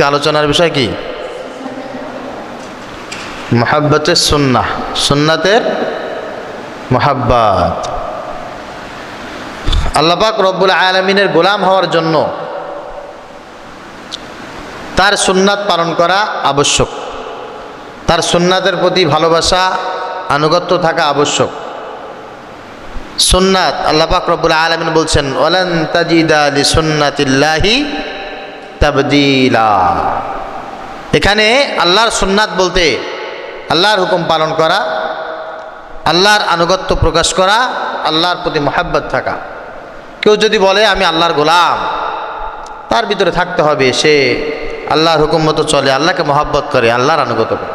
আজকে আলোচনার বিষয় কি? মুহাব্বতের সুন্নাহ, সুন্নাতের মুহাব্বত। আল্লাহ পাক রব্বুল আলামিনের গোলাম হওয়ার জন্য তার সুন্নাত পালন করা আবশ্যক, তার সুন্নাতের প্রতি ভালোবাসা আনুগত্য থাকা আবশ্যক। সুন্নাত আল্লাহ পাক রব্বুল আলামিন বলছেন, ওয়ালান তাজিদা লিসুন্নাতিল্লাহি তাবদীলা। এখানে আল্লাহর সুন্নাত বলতে আল্লাহর হুকুম পালন করা, আল্লাহর আনুগত্য প্রকাশ করা, আল্লাহর প্রতি মুহাব্বত থাকা। কেউ যদি বলে আমি আল্লাহর গোলাম, তার ভিতরে থাকতে হবে সে আল্লাহর হুকুম মতো চলে, আল্লাহকে মহব্বত করে, আল্লাহর আনুগত করে।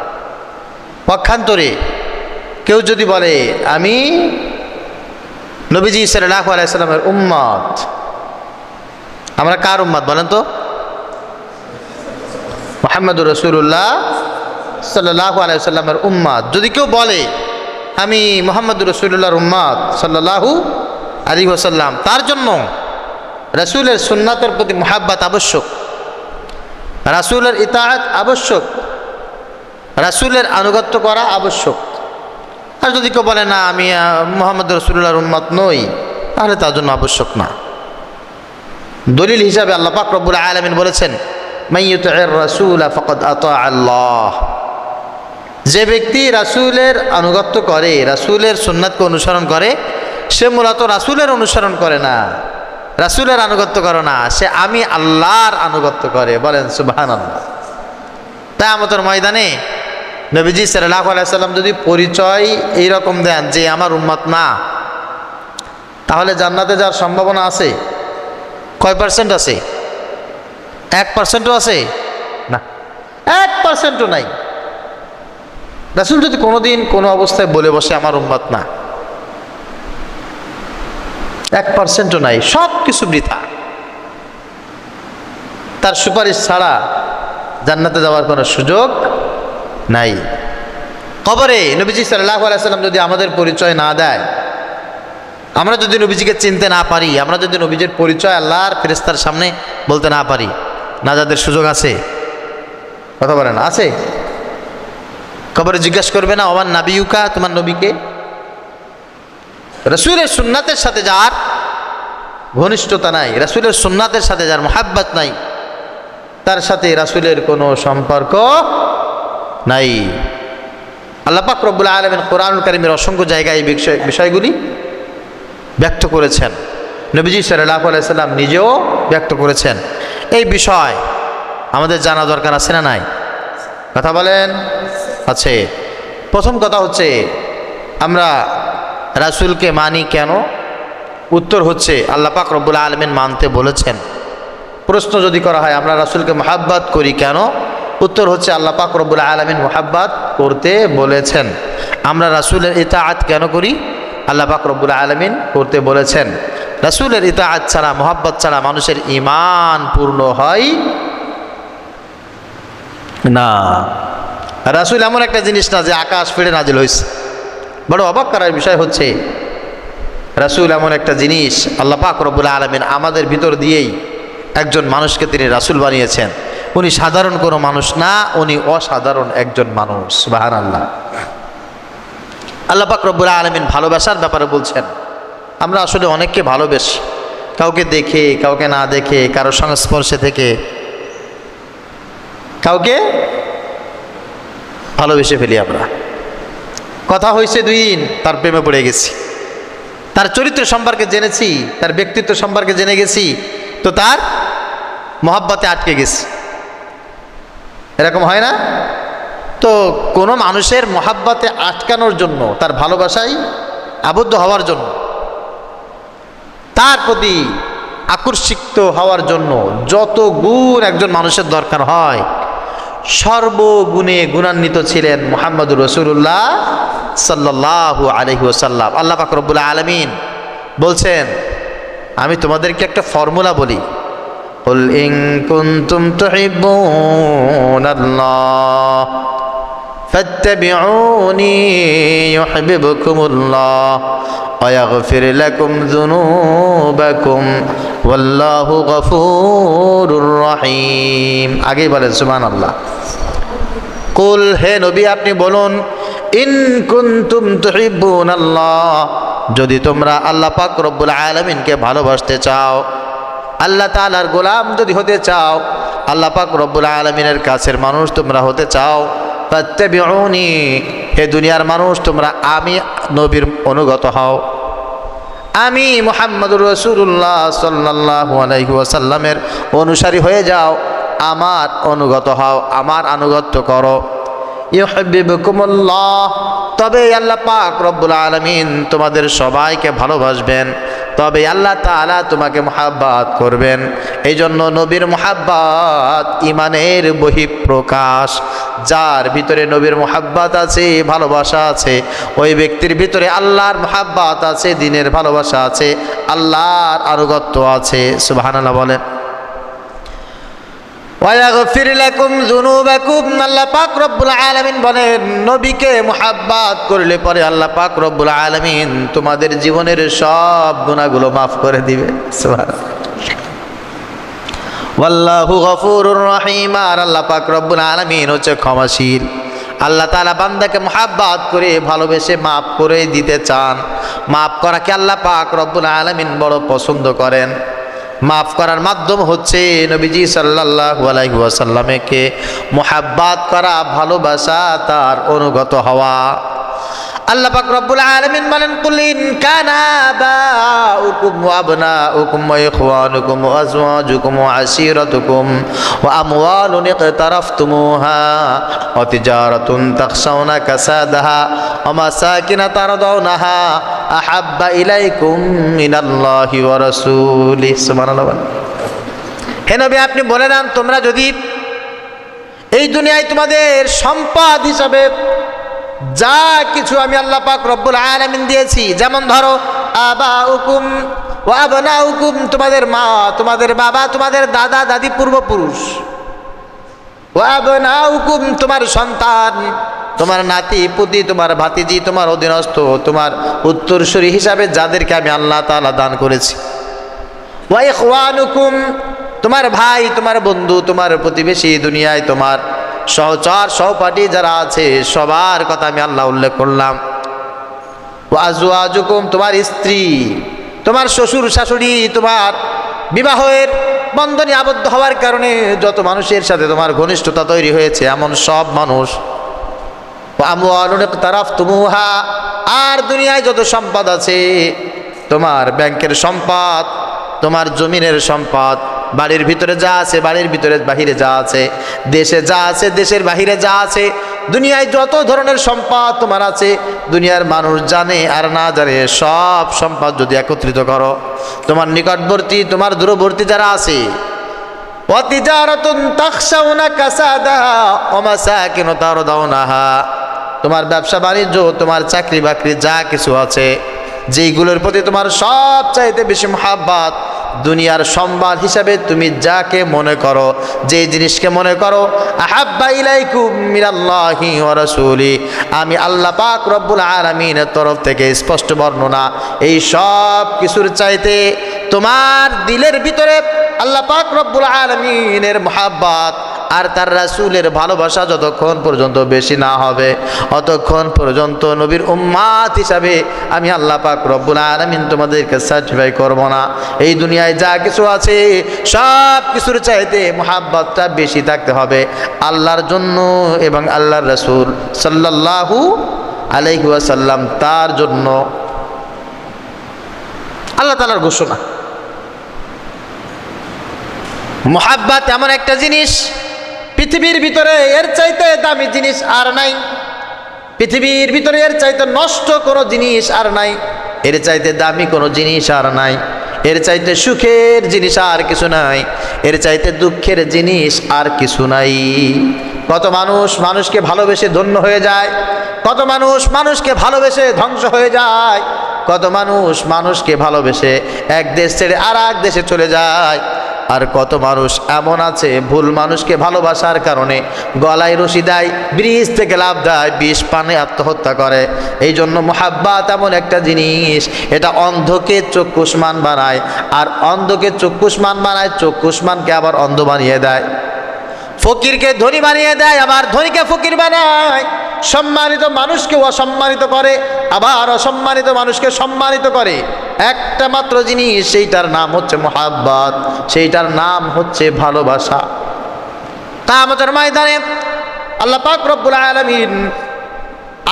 পক্ষান্তরে কেউ যদি বলে আমি নবীজি সাল্লাল্লাহু আলাইহি সাল্লামের উম্মত, আমরা কার উম্মত বলেন তো? মুহাম্মদুর রাসূলুল্লাহ সাল্লাল্লাহু আলাইহি সাল্লামের উম্মত। যদি কেউ বলে আমি মুহাম্মদুর রাসূলুল্লাহর উম্মত সাল্লাল্লাহু আলাইহি ওয়াসাল্লাম, তার জন্য রাসূলের সুন্নাতের প্রতি মুহাব্বত আবশ্যক, রাসূলের ইতাআত আবশ্যক, রাসূলের আনুগত্য করা আবশ্যক। আর যদি কেউ বলে না আমি মুহাম্মদ রাসূলুল্লাহর উম্মত নই, তাহলে তার জন্য আবশ্যক না। দলিল হিসাবে আল্লাহ পাক রব্বুল আলামিন বলেছেন, মান ইউতি'র রাসূলা ফাকাদ আতা আল্লাহ। যে ব্যক্তি রাসূলের আনুগত্য করে, রাসূলের সুন্নাতকে অনুসরণ করে, সে মূলত রাসূলের অনুসরণ করে না, রাসূলের আনুগত্য করে না, সে আমি আল্লাহর আনুগত্য করে। বলেন সুবহানাল্লাহ। কিয়ামতের ময়দানে নবীজি সাল্লাল্লাহু আলাইহি সাল্লাম যদি পরিচয় এইরকম দেন যে আমার উম্মত না, তাহলে জান্নাতে যাওয়ার সম্ভাবনা আছে? কয় পার্সেন্ট আছে? 1%ও আছে না, 1%ও নাই। রাসূল যদি কোনোদিন কোনো অবস্থায় বলে বসে আমার উম্মত না, 1%ও নাই, সব কিছু বৃথা। তার সুপারিশ ছাড়া জান্নাতে যাওয়ার কোনো সুযোগ নাই। কবরে নবীজি সাল্লাল্লাহু আলাইহি সাল্লাম যদি আমাদের পরিচয় না দেয়, আমরা যদি নবীজিকে চিনতে না পারি, আমরা যদি নবীজির পরিচয় আল্লাহর ফেরেশতার সামনে বলতে না পারি, নাজাতের সুযোগ আছে? কথা বলেন, আছে? কবরে জিজ্ঞাসা করবে না ওমান নাবিয়ুকা, তোমার নবীকে? রাসূলের সুন্নাতের সাথে যার ঘনিষ্ঠতা নাই, রাসূলের সুন্নাতের সাথে যার মুহাব্বত নাই, তার সাথে রাসূলের কোনো সম্পর্ক নাই। আল্লাহ পাক রব্বুল আলামিন কোরআনুল কারীমের অসংখ্য জায়গায় এই বিষয়গুলি ব্যক্ত করেছেন। নবীজি সাল্লাল্লাহু আলাইহি সাল্লাম নিজেও ব্যক্ত করেছেন। এই বিষয় আমাদের জানা দরকার আছে না নাই? কথা বলেন, আছে। প্রথম কথা হচ্ছে আমরা রাসূলকে মানি কেন? উত্তর হচ্ছে আল্লাহ পাক রব্বুল আলামিন মানতে বলেছেন। প্রশ্ন যদি করা হয় আমরা রাসূলকে মুহাব্বত করি কেন? উত্তর হচ্ছে আল্লাহ পাক রব্বুল আলামিন মুহাব্বত করতে বলেছেন। আমরা রাসূলের ইতাআত কেন করি? আল্লাহ পাক রব্বুল আলামিন করতে বলেছেন। রাসূলের ইতাআত ছাড়া, মুহাব্বত ছাড়া মানুষের ঈমান পূর্ণ হয় না। রাসূল এমন একটা জিনিস না যে আকাশ ফেটে নাজিল হয়েছে। বড় অবাক করার বিষয় হচ্ছে রাসূল এমন একটা জিনিস, আল্লাহ পাক রব্বুল আলামিন আমাদের ভিতর দিয়েই একজন মানুষকে তিনি রাসূল বানিয়েছেন। উনি সাধারণ কোনো মানুষ না, উনি অসাধারণ একজন মানুষ। সুবহানাল্লাহ। আল্লাহ পাক রব্বুল আলামিন ভালোবাসার ব্যাপারে বলছেন, আমরা আসলে অনেককে ভালোবাসি, কাউকে দেখে, কাউকে না দেখে, কারোর সংস্পর্শে থেকে কাউকে ভালোবেসে ফেলি আমরা। কথা হয়েছে 2 দিন, তার প্রেমে পড়ে গেছি, তার চরিত্র সম্পর্কে জেনেছি, তার ব্যক্তিত্ব সম্পর্কে জেনে গেছি, তো তার মহব্বতে আটকে গেছি। এরকম হয় না? তো কোনো মানুষের মহব্বতে আটকানোর জন্য, তার ভালোবাসায় আবদ্ধ হওয়ার জন্য, তার প্রতি আকর্ষিত হওয়ার জন্য যত গুণ একজন মানুষের দরকার হয়, সর্বগুণে গুণান্বিত ছিলেন মুহাম্মদুর রাসূলুল্লাহ সাল্লাল্লাহু আলাইহি ওয়াসাল্লাম। আল্লাহ পাক রব্বুল আলামিন বলছেন, আমি তোমাদেরকে একটা ফর্মুলা বলি, কুল ইন কুনতুম তুহিব্বুনাল্লাহ ফাত্তাবিউনি ইউহিব্বুকুমুল্লাহ ওয়া ইয়াগফির লাকুম যুনুবাকুম ওয়াল্লাহু গফুরুর রহিম। আগেই বলেন সুবহানাল্লাহ। কুল, হে নবী আপনি বলুন, ইন কুনতুম তুহিব্বুনাল্লাহ, যদি তোমরা আল্লাহ পাক রব্বুল আলামিনকে ভালোবাসতে চাও, আল্লাহ তাআলার গোলাম যদি হতে চাও, আল্লাহ পাক রব্বুল আলামিনের কাছের মানুষ তোমরা হতে চাও, ফাত্তাবিউনি, হে দুনিয়ার মানুষ তোমরা আমি নবীর অনুগত হও, আমি মুহাম্মদুর রাসূলুল্লাহ সাল্লাল্লাহু আলাইহি ওয়াসাল্লামের অনুসারী হয়ে যাও, আমার অনুগত হও, আমার আনুগত্য করো। ইউহিব্বুকুমুল্লাহ, তবে আল্লাহ পাক রব্বুল আলামিন তোমাদের সবাইকে ভালোবাসবেন, তবে আল্লাহ তাআলা তোমাকে মুহাব্বত করবেন। এই জন্য নবীর মুহাব্বত ইমানের বহিঃপ্রকাশ। যার ভিতরে নবীর মুহাব্বত আছে, ভালোবাসা আছে, ওই ব্যক্তির ভিতরে আল্লাহর মুহাব্বত আছে, দ্বীনের ভালোবাসা আছে, আল্লাহর আনুগত্য আছে। সুবহানাল্লাহ বলেন। ওয়ায়াগফির লাকুম যুনুবাকুম, আল্লাহ পাক রব্বুল আলামিন বলেন নবীকে মুহাব্বত করলে পরে আল্লাহ পাক রব্বুল আলামিন তোমাদের জীবনের সব গুনাহগুলো মাফ করে দিবে। সুবহানাল্লাহ। ওয়াল্লাহু গফুরুর রহিম, আর আল্লাহ পাক রব্বুল আলামিন হচ্ছে ক্ষমাশীল। আল্লাহ তাআলা বান্দাকে মুহাব্বত করে ভালোবেসে মাফ করে দিতে চান। মাফ করাকে আল্লাহ পাক রব্বুল আলামিন বড় পছন্দ করেন। মাফ করার মাধ্যম হচ্ছে নবীজি সাল্লাল্লাহু আলাইহি ওয়াসাল্লামকে মুহাব্বত করা, ভালোবাসা, তার অনুগত হওয়া। আল্লাহ পাক রব্বুল আলামিন বলেন, কুল ইন কানা আবাউকুম ওয়া আবনাউকুম ওয়া ইখওয়ানুকুম ওয়া আজওয়াজুকুম ওয়া আশীরাতুকুম ওয়া আমওয়ালুন ইকতারাফতুমুহা ওয়া তিজারাতুন তাখশাউনা কাসাদাহা ওয়া মাসাকিন তারদাউনাহা আহাব্বা ইলাইকুম মিনাল্লাহি ওয়া রাসূলিহি। সুবহানাল্লাহ। হে নবী আপনি বলে দেন, তোমরা যদি এই দুনিয়ায় তোমাদের সম্পদ হিসাবে যা কিছু আমি আল্লাহ পাক রব্বুল আলামিন দিয়েছি, যেমন ধরো আবাউকুম ওয়া আবনাউকুম, তোমাদের মা, তোমাদের বাবা, তোমাদের দাদা দাদি, পূর্বপুরুষ, ওয়া আবনাউকুম, তোমার সন্তান, তোমার নাতি পুতি, তোমার ভাতিজি, তোমার অধীনস্থ, তোমার উত্তরসূরি হিসাবে যাদেরকে আমি আল্লাহ তাআলা দান করেছি, ওয়া ইখওয়ানুকুম, তোমার ভাই, তোমার বন্ধু, তোমার প্রতিবেশী, দুনিয়ায় তোমার সহচর সহপাঠী যারা আছে সবার কথা আমি আল্লাহ উল্লেখ করলাম। ওয়া আজওয়াজুকুম, তোমার স্ত্রী, তোমার শ্বশুর শাশুড়ি, তোমার বিবাহের বন্ধনে আবদ্ধ হওয়ার কারণে যত মানুষের সাথে তোমার ঘনিষ্ঠতা তৈরি হয়েছে এমন সব মানুষ। ওয়া আমওয়ালুন ইকতারাফতুমুহা, আর দুনিয়ায় যত সম্পদ আছে, তোমার ব্যাংকের সম্পদ, তোমার জমিনের সম্পদ, বাড়ির ভিতরে যা আছে, বাড়ির ভিতরে বাহিরে যা আছে, দেশে যা আছে, দেশের বাহিরে যা আছে, দুনিয়ায় যত ধরনের সম্পদ তোমার আছে, দুনিয়ার মানুষ জানে আর না জানে সব সম্পদ যদি একত্রিত করো, তোমার নিকটবর্তী, তোমার দূরবর্তী যারা আছে, ওয়া তিজারাতুন তাখশাউনা কাসাদাহা ওয়া মাসাকিন তারদাউনাহা, তোমার ব্যবসা বাণিজ্য, তোমার চাকরি বাকরি যা কিছু আছে, যেইগুলোর প্রতি তোমার সব চাইতে বেশি মুহাব্বত, দুনিয়ার সম্পদ হিসাবে তুমি যাকে মনে করো, যে জিনিসকে মনে করো, আহাব্বা ইলাইকুম মিনাল্লাহি ওয়া রাসূলি, আমি আল্লাহ পাক রব্বুল আলামিনের তরফ থেকে স্পষ্ট বর্ণনা, এই সব কিছুর চাইতে তোমার দিলের ভিতরে আল্লাহ পাক রব্বুল আলামিনের মুহাব্বত আর তার রাসূলের ভালোবাসা যতক্ষণ পর্যন্ত বেশি না হবে অতক্ষণ পর্যন্ত নবীর উম্মাত হিসাবে আমি আল্লাহ পাক রব্বুল আলামিন তোমাদেরকে সার্টিফাই করব না। এই দুনিয়ায় যা কিছু আছে সব কিছুর চাইতে মুহাব্বতটা বেশি থাকতে হবে আল্লাহর জন্য এবং আল্লাহর রাসূল সাল্লাল্লাহু আলাইহি ওয়াসাল্লাম তার জন্য। আল্লাহ তাআলার ঘোষণা। মুহাব্বত এমন একটা জিনিস, পৃথিবীর ভিতরে এর চাইতে দামি জিনিস আর নাই, পৃথিবীর ভিতরে এর চাইতে নষ্ট কোনো জিনিস আর নাই, এর চাইতে দামি কোনো জিনিস আর নাই, এর চাইতে সুখের জিনিস আর কিছু নাই, এর চাইতে দুঃখের জিনিস আর কিছু নাই। কত মানুষ মানুষকে ভালোবেসে ধন্য হয়ে যায়, কত মানুষ মানুষকে ভালোবেসে ধ্বংস হয়ে যায়, কত মানুষ মানুষকে ভালোবেসে এক দেশ ছেড়ে আর এক দেশে চলে যায়, আর কত মানুষ এমন আছে ভুল মানুষকে ভালোবাসার কারণে গলায় রশি দেয়, ব্রিজ থেকে লাফ দেয়, বিষ পানে আত্মহত্যা করে। এই জন্য মোহাব্বত এমন একটা জিনিস, এটা অন্ধকে চক্ষুষ্মান বানায়, আর অন্ধকে চক্ষুষ্মান বানায়, চক্ষুষ্মানকে আবার অন্ধ বানিয়ে দেয়। ফকিরকে ধনী বানিয়ে দেয়, আবার ধনীকে ফকির বানায়। সম্মানিত মানুষকে অসম্মানিত করে, আবার অসম্মানিত মানুষকে সম্মানিত করে। একটা মাত্র জিনিস, সেইটার নাম হচ্ছে মোহাব্বত, সেইটার নাম হচ্ছে ভালোবাসা। কিয়ামতের ময়দানে আল্লাহ পাক রব্বুল আলামিন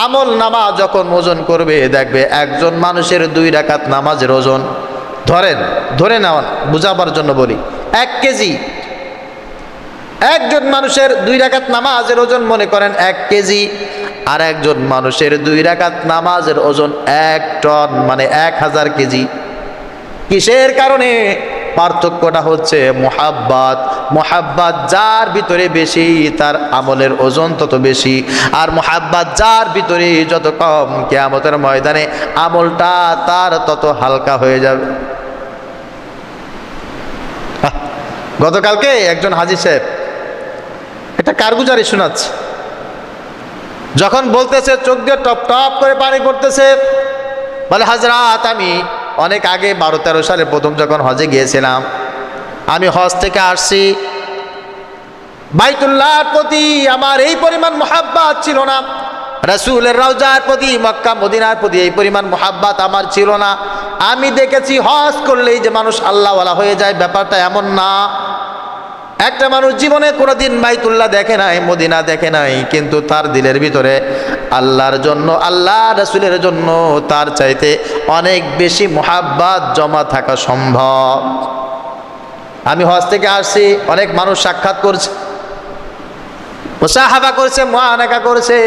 আমল নামা যখন ওজন করবে, দেখবে একজন মানুষের 2 রাকাত নামাজের ওজন, ধরে নেওয়া বুঝাবার জন্য বলি, 1 কেজি। একজন মানুষের 2 রাকাত নামাজের ওজন মনে করেন 1 কেজি, আর একজন মানুষের 2 রাকাত নামাজের ওজন 1 টন, মানে 1000 কেজি। কিসের কারণে? পার্থক্যটা হচ্ছে মোহাব্বত। মোহাব্বত যার ভিতরে বেশি, তার আমলের ওজন তত বেশি, আর মোহাব্বত যার ভিতরে যত কম, কিয়ামতের ময়দানে আমলটা তার তত হালকা হয়ে যাবে। গতকালকে একজন হাজী সাহেব একটা কারগুজারি শোনাচ্ছে, যখন বলতেছে চোখ দিয়ে টপ টপ করে পানি পড়তেছে, বলে হযরত আমি অনেক আগে 12-13 সালে প্রথম যখন হজে গিয়েছিলাম, আমি হজ থেকে আসছি, বাইতুল্লাহর প্রতি আমার এই পরিমাণ মোহাব্বত ছিল না, রাসূলের রওজার প্রতি, মক্কা মদিনার প্রতি এই পরিমাণ মোহাব্বত আমার ছিল না। আমি দেখেছি হজ করলেই যে মানুষ আল্লাহওয়ালা হয়ে যায়, ব্যাপারটা এমন না। একটা মানুষ জীবনে কোনোদিন বাইতুল্লাহ দেখে নাই, মদিনা দেখে নাই, কিন্তু তার দিলের ভিতরে আল্লাহর জন্য, আল্লাহ রাসূলের জন্য তার চাইতে অনেক বেশি মোহাব্বত জমা থাকা সম্ভব। আমি হজ থেকে আসছি, অনেক মানুষ সাক্ষাৎ করছে, মুসাহাবা করছে, মুআনাকা করছে।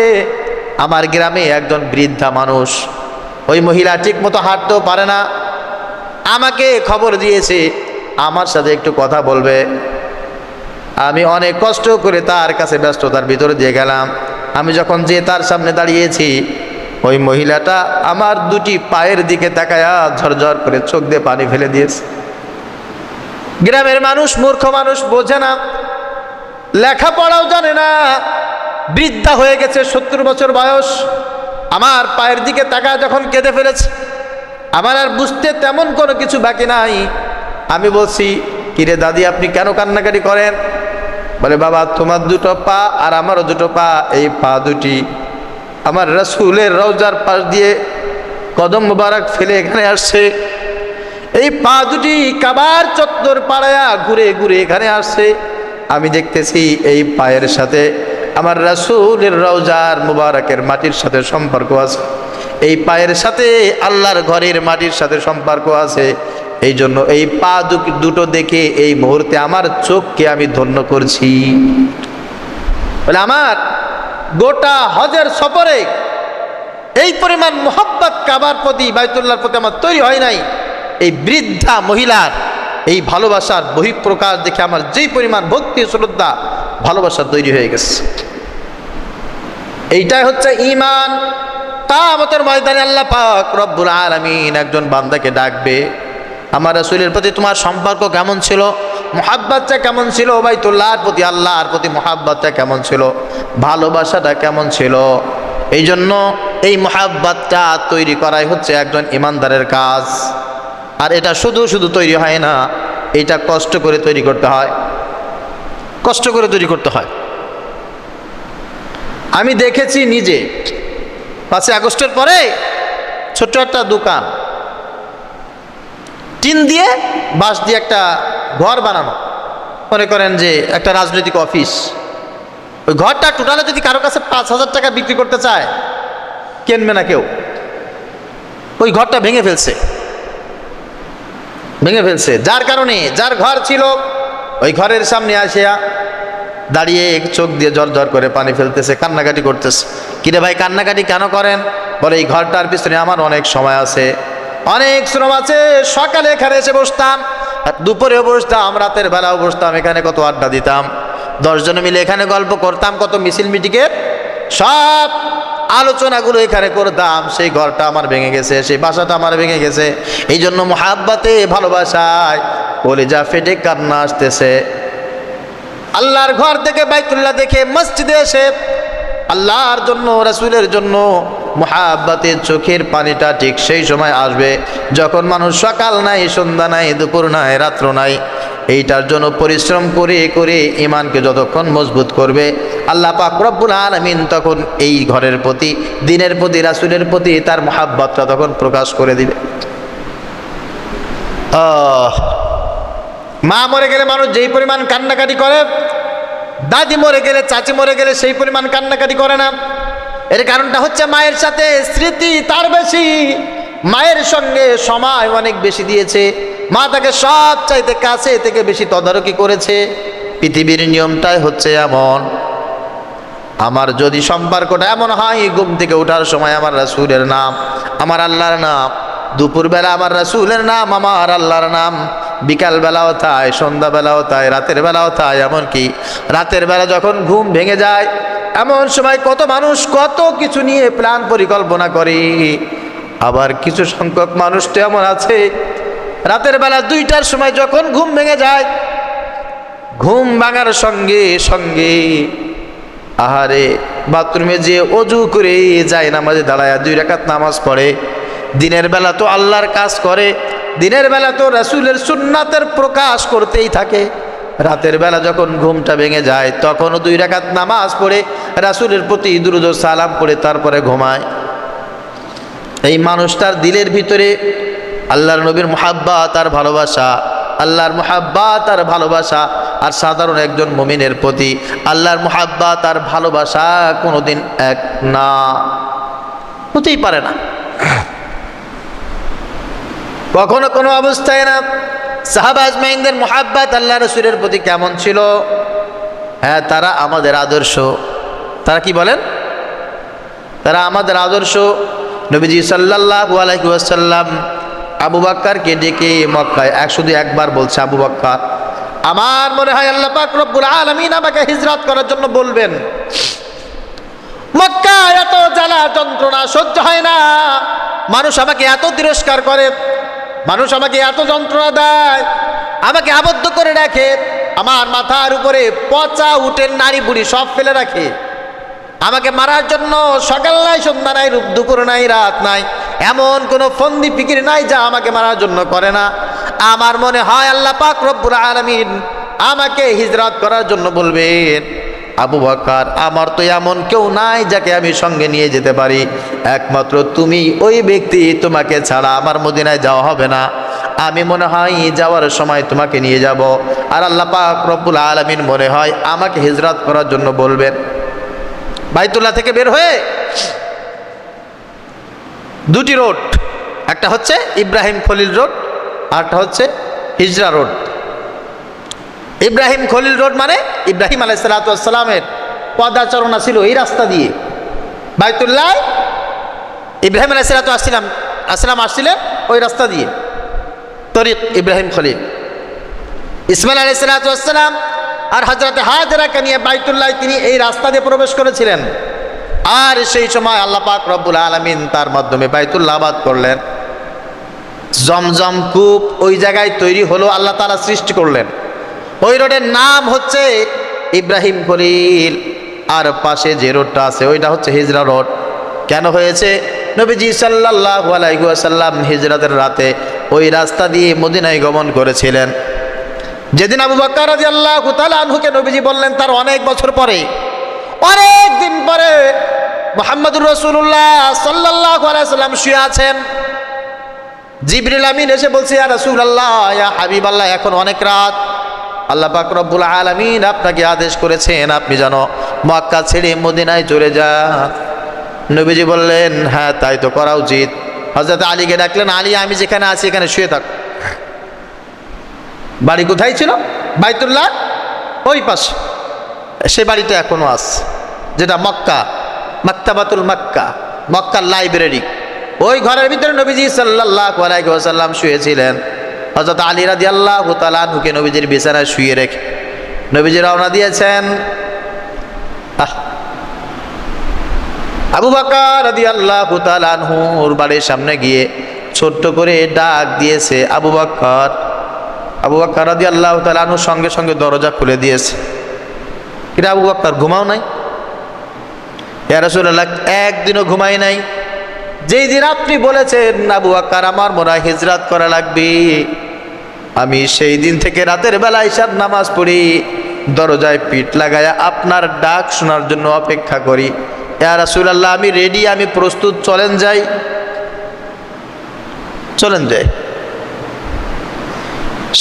আমার গ্রামে একজন বৃদ্ধা মানুষ, ওই মহিলা ঠিক মতো হাঁটতেও পারে না, আমাকে খবর দিয়েছে আমার সাথে একটু কথা বলবে। আমি অনেক কষ্ট করে তার কাছে ব্যস্ততার ভিতরে দিয়ে গেলাম। আমি যখন যে তার সামনে দাঁড়িয়েছি, ওই মহিলাটা আমার 2টি পায়ের দিকে তাকায়া ঝরঝর করে চোখ দিয়ে পানি ফেলে দিয়েছে। গ্রামের মানুষ মূর্খ মানুষ, বোঝে না, লেখাপড়াও জানে না, বৃদ্ধা হয়ে গেছে, 70 বছর বয়স। আমার পায়ের দিকে তাকায় যখন কেঁদে ফেলেছে, আমার আর বুঝতে তেমন কোনো কিছু বাকি নাই। আমি বলছি, কিরে দাদি আপনি কেন কান্নাকাটি করেন? বলে বাবা তোমার 2টো পা আর আমারও 2টো পা, এই পা 2টি আমার রাসূলের রওজার পাশ দিয়ে কদম মোবারক ফেলে এখানে আসছে, এই পা 2টি কাবার চত্বর পাড়ায়া ঘুরে ঘুরে এখানে আসছে। আমি দেখতেছি এই পায়ের সাথে আমার রাসূলের রওজার মুবারকের মাটির সাথে সম্পর্ক আছে, এই পায়ের সাথে আল্লাহর ঘরের মাটির সাথে সম্পর্ক আছে। এই জন্য এই পা 2টো দেখে এই মুহূর্তে আমার চোখকে আমি ধন্য করছি। বলে আমার গোটা হজের সফরে এই পরিমাণ মোহাব্বত কাবার প্রতি, বাইতুল্লাহর প্রতি আমার তৈরি হয় নাই। এই বৃদ্ধা মহিলার এই ভালোবাসার বহিঃপ্রকাশ দেখে আমার যেই পরিমাণ ভক্তি শ্রদ্ধা ভালোবাসা তৈরি হয়ে গেছে। এইটাই হচ্ছে ঈমান। কিয়ামতের ময়দানে আল্লাহ পাক রব্বুল আলামিন একজন বান্দাকে ডাকবে, আমার রাসূলের প্রতি তোমার সম্পর্ক কেমন ছিল, মোহাব্বতটা কেমন ছিল, বাইতুল্লাহর প্রতি আল্লাহর প্রতি মোহাব্বতটা কেমন ছিল, ভালোবাসাটা কেমন ছিল। এই জন্য এই মোহাব্বতটা তৈরি করাই হচ্ছে একজন ইমানদারের কাজ। আর এটা শুধু শুধু তৈরি হয় না, এটা কষ্ট করে তৈরি করতে হয়, কষ্ট করে তৈরি করতে হয়। আমি দেখেছি নিজে 5 আগস্টের পরে ছোট্ট একটা দোকান, টিন দিয়ে বাঁশ দিয়ে একটা ঘর বানানো, মনে করেন যে একটা রাজনৈতিক অফিস। ওই ঘরটা টোটালে যদি কারো কাছে 5,000 টাকা বিক্রি করতে চায়, কিনবে না কেউ। ওই ঘরটা ভেঙে ফেলছে, যার কারণে যার ঘর ছিল ওই ঘরের সামনে আসিয়া দাঁড়িয়ে চোখ দিয়ে জ্বর জ্বর করে পানি ফেলতেছে, কান্নাকাটি করতেছে। কিরে ভাই কান্নাকাটি কেন করেন? বলে এই ঘরটার পিছনে আমার অনেক সময় আছে, অনেক শ্রম আছে। সকালে এখানে এসে বসতাম, দুপুরেও বসতাম, রাতের বেলাও বসতাম, এখানে কত আড্ডা দিতাম, 10 জনে মিলে এখানে গল্প করতাম, কত মিছিল মিটিংয়ের সব আলোচনাগুলো এখানে করতাম, সেই ঘরটা আমার ভেঙে গেছে, সেই বাসাটা আমার ভেঙে গেছে। এই জন্য মুহাব্বতে, ভালোবাসায় কলিজা ফেটে কান্না আসতেছে। আল্লাহর ঘর থেকে বাইতুল্লাহ দেখে মসজিদে এসে আল্লাহর জন্য, রাসূলের জন্য মুহাব্বতে চোখের পানিটা ঠিক সেই সময় আসবে যখন মানুষ সকাল নাই, সন্ধ্যা নাই, দুপুর নাই, রাত্র নাই, এইটার জন্য পরিশ্রম করে করে ঈমানকে যতক্ষণ মজবুত করবে, আল্লাহ পাক রব্বুল আলামিন তখন এই ঘরের প্রতি, দ্বীনের প্রতি, রাসূলের প্রতি তার মুহাব্বতটা তখন প্রকাশ করে দিবে। মা মরে গেলে মানুষ যেই পরিমাণ কান্নাকাটি করে, দাদি মরে গেলে, চাচি মরে গেলে সেই পরিমাণ কান্নাকাটি করে না। এর কারণটা হচ্ছে মায়ের সাথে স্মৃতি তার বেশি, মায়ের সঙ্গে সময় অনেক বেশি দিয়েছে, মা তাকে সব চাইতে কাছে থেকে বেশি তদারকি করেছে। পৃথিবীর নিয়মটাই হচ্ছে এমন। আমার যদি সম্পর্কটা এমন হয়, ঘুম থেকে ওঠার সময় আমার রাসূলের নাম, আমার আল্লাহর নাম, দুপুরবেলা আমার রাসূলের নাম, আমার আল্লাহর নাম, বিকালবেলাও তাই, সন্ধ্যাবেলাও তাই, রাতের বেলাও তাই, এমনকি রাতের বেলা যখন ঘুম ভেঙে যায়, এমন সময় কত মানুষ কত কিছু নিয়ে প্ল্যান পরিকল্পনা করে। আবার কিছু সংখ্যক মানুষ তো এমন আছে, রাতের বেলা 2টার সময় যখন ঘুম ভেঙে যায়, ঘুম ভাঙার সঙ্গে সঙ্গে আহারে বাথরুমে যে অজু করে যায়, নামাজে দাঁড়ায় 2 রাকাত নামাজ পড়ে। দিনের বেলা তো আল্লাহর কাজ করে, দিনের বেলা তো রাসূলের সুন্নাতের প্রকাশ করতেই থাকে। রাতের বেলা যখন ঘুমটা ভেঙে যায়, তখনও 2 রাকাত নামাজ পড়ে রাসূলের প্রতি দুরূদ ও সালাম পড়ে তারপরে ঘুমায়। এই মানুষটার দিলের ভিতরে আল্লাহর নবীর মুহাব্বত আর ভালোবাসা, আল্লাহর মুহাব্বত আর ভালোবাসা, আর সাধারণ একজন মুমিনের প্রতি আল্লাহর মুহাব্বত আর ভালোবাসা কোনোদিন এক না, হতেই পারে না, কখনো কোনো অবস্থায় না। সাহাবা আজমাইনদের মুহাব্বত আল্লাহ রাসূলের প্রতি কেমন ছিল? হ্যাঁ, তারা আমাদের আদর্শ। তারা কি বলেন? তারা আমাদের আদর্শ। নবীজি সাল্লাল্লাহু আলাইহি ওয়াসাল্লাম আবু বকরকে ডেকে মক্কায় শুধু একবার বলছে, আবু বকর, আমার মনে হয় আল্লাহ পাক রব্বুল আলামিন আমাকে হিজরত করার জন্য বলবেন। মক্কায় এত জ্বালা যন্ত্রণা সহ্য হয় না, মানুষ আমাকে এত তিরস্কার করে, মানুষ আমাকে এত যন্ত্রণা দেয়, আমাকে আবদ্ধ করে রাখে, আমার মাথার উপরে পচা উটের নাড়ি বুড়ি সব ফেলে রাখে, আমাকে মারার জন্য সকাল নাই, সন্ধ্যা নাই, দুপুর নাই, রাত নাই, এমন কোনো ফন্দি ফিকির নাই যা আমাকে মারার জন্য করে না। আমার মনে হয় আল্লাহ পাক রব্বুল আলামিন আমাকে হিজরত করার জন্য বলবেন। আবু বকর, আমার তো এমন কেউ নাই যাকে আমি সঙ্গে নিয়ে যেতে পারি, একমাত্র তুমি ওই ব্যক্তি, তোমাকে ছাড়া আমার মদিনায় যাওয়া হবে না। আমি মনে হয় যাওয়ার সময় তোমাকে নিয়ে যাব, আর আল্লাহ পাক রব্বুল আলামিন মনে হয় আমাকে হিজরত করার জন্য বলবেন। বাইতুল্লাহ থেকে বের হয়ে 2টি রোড, একটা হচ্ছে ইব্রাহিম খলিল রোড, আরটা হচ্ছে হিজরা রোড। ইব্রাহিম খলিল রোড মানে ইব্রাহিম আলাইহিস সালাতু ওয়াস সালামের পদাচরণা ছিল এই রাস্তা দিয়ে বাইতুল্লাহ। ইব্রাহিম আলাইহিস সালাতু ওয়াস সালাম আসছিলেন ওই রাস্তা দিয়ে, তরিক ইব্রাহিম খলিল। ইসমাইল আলাইহিস সালাতু ওয়াস সালাম আর হযরতে হাজরাকে নিয়ে বাইতুল্লাহ তিনি এই রাস্তা দিয়ে প্রবেশ করেছিলেন। আর সেই সময় আল্লাহ পাক রব্বুল আলামিন তার মাধ্যমে বাইতুল্লাহ আবাদ করলেন। জমজম কূপ ওই জায়গায় তৈরি হলো, আল্লাহ তাআলা সৃষ্টি করলেন। ওই রোডের নাম হচ্ছে ইব্রাহিম খলিল, আর পাশে যে রোডটা আছে ওইটা হচ্ছে হিজরা রোড। কেন হয়েছে? নবীজি সাল্লাল্লাহু আলাইহি ওয়াসাল্লাম হিজরতের রাতে ওই রাস্তা দিয়ে মদিনায় গমন করেছিলেন। যেদিন আবু বকর রাদিয়াল্লাহু তাআলা আনহুকে নবীজি বললেন, তার অনেক বছর পরে, অনেক দিন পরে মুহাম্মদুর রাসূলুল্লাহ সাল্লাল্লাহু আলাইহি ওয়াসাল্লাম শুয়ে আছেন। জিবরিল আমিন এসে বলছে, ইয়া রাসূলুল্লাহ, ইয়া হাবিবাল্লাহ, এখন অনেক রাত, আল্লাহ পাক রব্বুল আলামিন আপনাকে আদেশ করেছেন আপনি যেন মক্কা ছেড়ে মদিনায় চলে যান। নবীজি বললেন, হ্যাঁ তাই তো করা উচিত। হযরত আলীকে ডাকলেন, আলী, আমি যেখানে আছি এখানে শুয়ে থাক। বাড়ি কোথায় ছিল? বাইতুল্লাহ ওই পাশে। সে বাড়িটা এখনো আছে, যেটা মক্কা, মাকতাবাতুল মক্কা, মক্কার লাইব্রেরি। ওই ঘরের ভিতরে নবীজি সাল্লাল্লাহু আলাইহি ওয়াসাল্লাম শুয়েছিলেন। হযরত আলী রাদিয়াল্লাহু তাআলা আনহুকে নবীজির বিছানায় শুয়ে রেখে নবীজি রওনা দিয়েছেন। আবু বকর রাদিয়াল্লাহু তাআলা আনহুর বাড়ির সামনে গিয়ে ছোট্ট করে ডাক দিয়েছে আবু বকর। আবু বকর রাদিয়াল্লাহু তাআলা আনহু সঙ্গে সঙ্গে দরজা খুলে দিয়েছে। এটা আবু বকর ঘুমাও নাই? ইয়া রাসূলুল্লাহ, একদিনও ঘুমাই নাই। যেই দিন আপনি বলেছেন আবু বকর আমার মনে হয় হিজরত করা লাগবে, আমি সেই দিন থেকে রাতের বেলা ইশার নামাজ পড়ি, দরজায় পিঠ লাগায়া আপনার ডাক শোনার জন্য অপেক্ষা করি। ইয়া রাসূলুল্লাহ, আমি রেডি, আমি প্রস্তুত, চলেন যাই। চলেন যাই।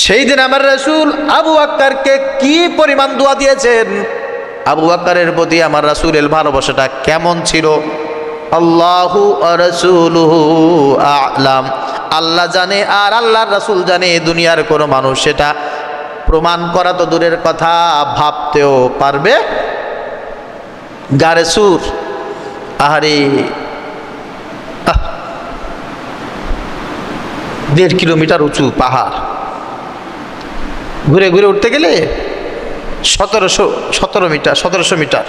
সেই দিন আমার রাসূল আবু বকরকে কি পরিমাণ দোয়া দিয়েছেন, আবু বকরের প্রতি আমার রাসূলের ভালোবাসাটা কেমন ছিল, আল্লাহু ওয়া রাসূলুহু আ'লাম। আল্লাহ জানে আর আল্লাহর রাসূল জানে, দুনিয়ার কোনো মানুষ সেটা প্রমাণ করা তো দূরের কথা, ভাবতেও পারবে। গারে সুর, আহারে 1.5 কিলোমিটার উঁচু পাহাড়, ঘুরে ঘুরে উঠতে গেলে 1700 মিটার।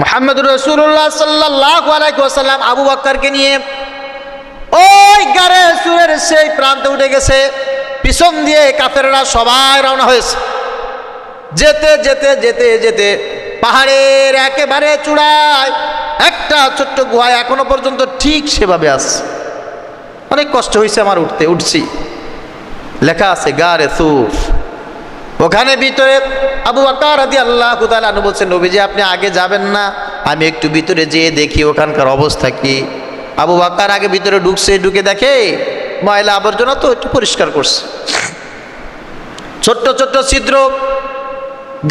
মুহাম্মদুর রাসূলুল্লাহ সাল্লাল্লাহু আলাইহি ওয়াসাল্লাম আবু বকরকে নিয়ে ওই গারে সুরের সেই প্রান্তে উঠে গেছে। পিছন দিয়ে কাফেররা সবাই রওনা হয়েছে। যেতে যেতে যেতে যেতে পাহাড়ের একেবারে চূড়ায় একটা ছোট্ট গুহা এখনো পর্যন্ত ঠিক সেভাবে আছে। অনেক কষ্ট হয়েছে আমার উঠছি। লেখা আছে গারে সুর। ওখানে ভিতরে আবু বকর রাদিয়াল্লাহু তাআলা আনহু বলছেন, নবীজি আপনি আগে যাবেন না, আমি একটু ভিতরে যেয়ে দেখি ওখানকার অবস্থা কি। আবু বকর আগে ভিতরে ঢুকছে, ঢুকে দেখে ময়লা আবর্জনা তো একটু পরিষ্কার করছে। ছোট্ট ছোট্ট ছিদ্র,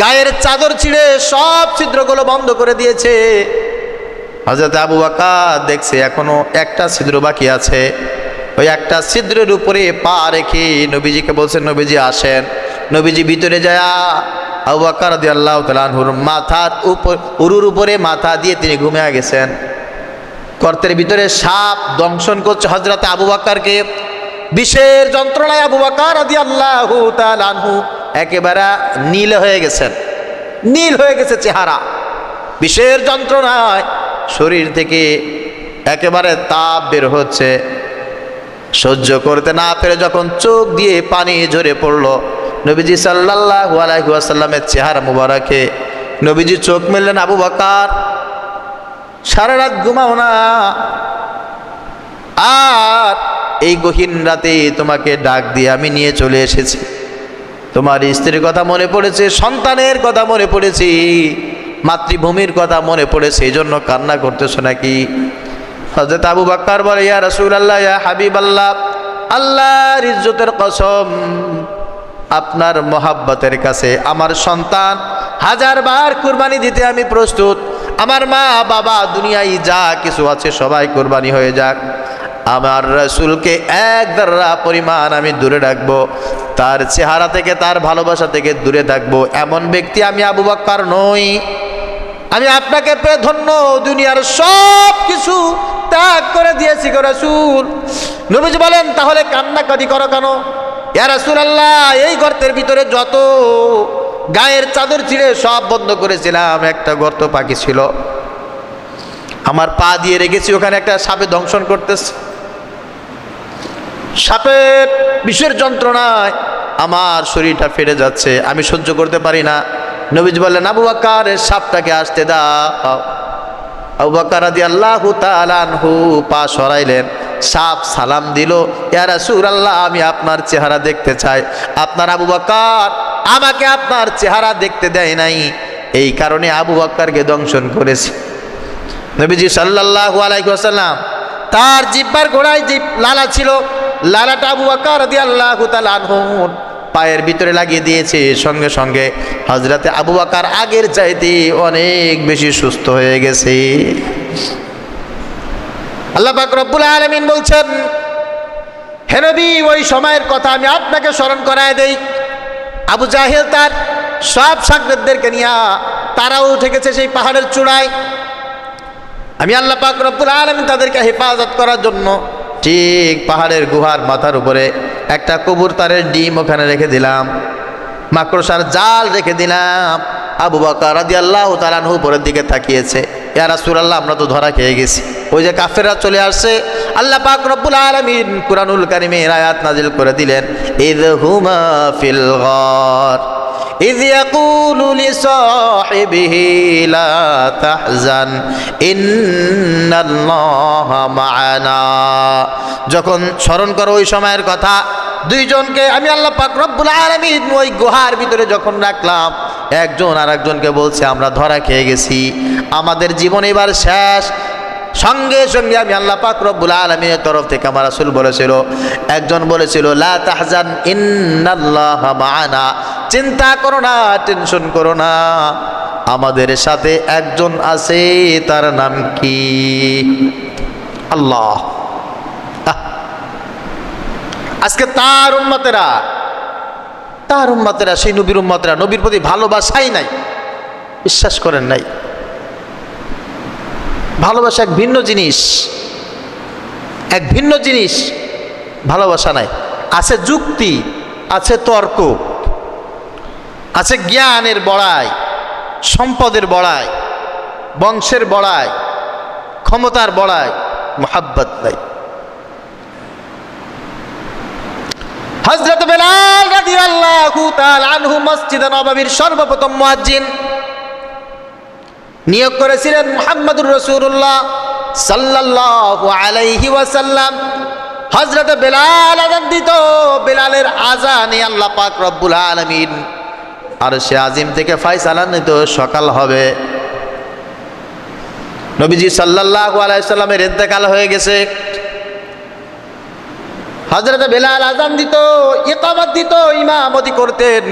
গায়ের চাদর ছিঁড়ে সব ছিদ্রগুলো বন্ধ করে দিয়েছে। হযরত আবু বকর দেখছে এখনো একটা ছিদ্র বাকি আছে। ওই একটা ছিদ্রের উপরে পা রেখে নবীজিকে বলছেন, নবীজি আসেন। নবীজি ভিতরে যায় আবু বকর রাদিয়াল্লাহু তাআলা আনহুর মাথার উপর, উরুর উপরে মাথা দিয়ে তিনি ঘুমিয়ে গেছেন। গর্তের ভিতরে সাপ দংশন করছে হযরত আবু বকরকে। বিষের যন্ত্রণায় আবু বকর রাদিয়াল্লাহু তাআলা আনহু একেবারে নীল হয়ে গেছেন, নীল হয়ে গেছে চেহারা। বিষের যন্ত্রণায় শরীর থেকে একেবারে তাপ বের হচ্ছে। সহ্য করতে না পেরে যখন চোখ দিয়ে পানি ঝরে পড়ল নবীজি সাল্লাল্লাহু আলাইহি ওয়াসাল্লামের চেহারা মুবারকে, নবীজি চোখ মেললেন, আবু বকর সারা রাত ঘুমাও না, আর এই গহীন রাতে তোমাকে ডাক দিয়ে আমি নিয়ে চলে এসেছি। তোমার স্ত্রীর কথা মনে পড়েছে, সন্তানের কথা মনে পড়েছে, মাতৃভূমির কথা মনে পড়েছে, এই জন্য কান্না করতেছো নাকি? হযরত আবু বকর বলে, ইয়া রাসূলুল্লাহ, ইয়া হাবিবাল্লাহ, আল্লাহর ইজ্জতের কসম, আপনার মহাব্বতের কাছে আমার সন্তান 1000 বার কুরবানি দিতে আমি প্রস্তুত। আমার মা বাবা দুনিয়ায় যা কিছু আছে সবাই কুরবানি হয়ে যাক, আমার রাসূলকে এক দাররা পরিমাণ আমি দূরে রাখবো, তার চেহারা থেকে তার ভালোবাসা থেকে দূরে থাকবো। এমন ব্যক্তি আমি আবু বকর নই। আমি আপনাকে পেয়ে ধন্য, দুনিয়ার সব কিছু ত্যাগ করে দিয়েছি গো রাসূল। নবীজি বলেন, তাহলে কান্নাকাটি করো কেন? ইয়া রাসূলুল্লাহ, এই গর্তের ভিতরে যত গায়ের চাদর ছিঁড়ে সব বন্ধ করেছিলাম, একটা গর্ত বাকি ছিল, আমার পা দিয়ে রেখেছি, ওখানে একটা সাপে দংশন করতেছে। সাপের বিষের যন্ত্রণায় আমার শরীরটা ফেটে যাচ্ছে, আমি সহ্য করতে পারি না। নবীজি বললেন, আবু বকর সাপটাকে আসতে দাও। আবু বকর রাদিয়াল্লাহু তাআলা আনহু পা সরাইলেন, সাপ সালাম দিল, ইয়া রাসূলুল্লাহ, আমি আপনার চেহারা দেখতে চাই। আপনার আবু বকর আমাকে আপনার চেহারা দেখতে দেয় নাই, এই কারণে আবু বকরকে দংশন করেছে। নবীজি সাল্লাল্লাহু আলাইহি ওয়াসাল্লাম তার জিহ্বার গোড়ায় যে লালা ছিল, লালাটা আবু বকর রাদিয়াল্লাহু তাআলা আনহুর পায়ের ভিতরে লাগিয়ে দিয়েছে। সঙ্গে সঙ্গে হযরতে আবু বকর আগের চাইতে অনেক বেশি সুস্থ হয়ে গেছে। আল্লাহ পাক রব্বুল আলামিন বলছেন, হে নবী, ওই সময়ের কথা আমি আপনাকে স্মরণ করায় দেই। আবু জাহেল তার সব সাগরেদদেরকে নিয়ে তারাও উঠে গেছে সেই পাহাড়ের চূড়ায়। আমি আল্লাহ পাক রব্বুল আলামিন তাদেরকে হেফাজত করার জন্য ঠিক পাহাড়ের গুহার মাথার উপরে একটা কবুতরের ডিম ওখানে রেখে দিলাম, মাকড়সার জাল রেখে দিলাম। আবু বকর রাদিয়াল্লাহু তাআলা আনহু উপরের দিকে তাকিয়েছে, ইয়া রাসূলুল্লাহ আমরা তো ধরা খেয়ে গেছি। ওই যে কাফেররা চলে আসছে, আল্লাহ পাক রব্বুল আলামিন কুরআনুল কারীমের আয়াত নাজিল করে দিলেন, ইযহুমা ফিল গার إذ يقول لصاحبه لا تحزن إن الله معنا। যখন স্মরণ করো ওই সময়ের কথা, দুইজনকে আমি আল্লাহ পাক রব্বুল আলামিন ওই গুহার ভিতরে যখন রাখলাম, একজন আর একজনকে বলছে আমরা ধরা খেয়ে গেছি, আমাদের জীবন এবার শেষ। সঙ্গে সঙ্গে আমি আল্লাহ পাক রব্বুল আলামিনের তরফ থেকে আমার রাসূল বলেছিল, একজন বলেছিল লা তাহজান ইন্নাল্লাহা মা'ানা, চিন্তা করো না, টেনশন করো না, আমাদের সাথে একজন আছে, তার নাম কি? আল্লাহ। আজকে তার উম্মতেরা সেই নবীর উম্মতেরা নবীর প্রতি ভালোবাসাই নাই, বিশ্বাস করেন নাই। ভালোবাসা এক ভিন্ন জিনিস, ভালোবাসা নাই। আছে যুক্তি, আছে তর্ক, আছে জ্ঞানের বড়াই, সম্পদের বড়াই, বংশের বড়াই, ক্ষমতার বড়াই, মুহাব্বত নাই। হযরত বেলাল রাদিয়াল্লাহু তাআলা আনহু মসজিদে নববীর সর্বপ্রথম মুয়াজ্জিন নিয়োগ করেছিলেন মুহাম্মদুর রাসূলুল্লাহ সাল্লাল্লাহু আলাইহি ওয়াসাল্লাম। হযরত বেলাল আযান দিত, বেলালের আযানে আল্লাহ পাক রব্বুল আলামিন আরশে আজিম থেকে ফয়সালা নিত, সকাল হবে। নবীজি সাল্লাল্লাহু আলাইহি ওয়াসাল্লামের ইন্তেকাল হয়ে গেছে। হযরত বেলাল আযান দিত, ইকামত দিত, ইমামতি করতেন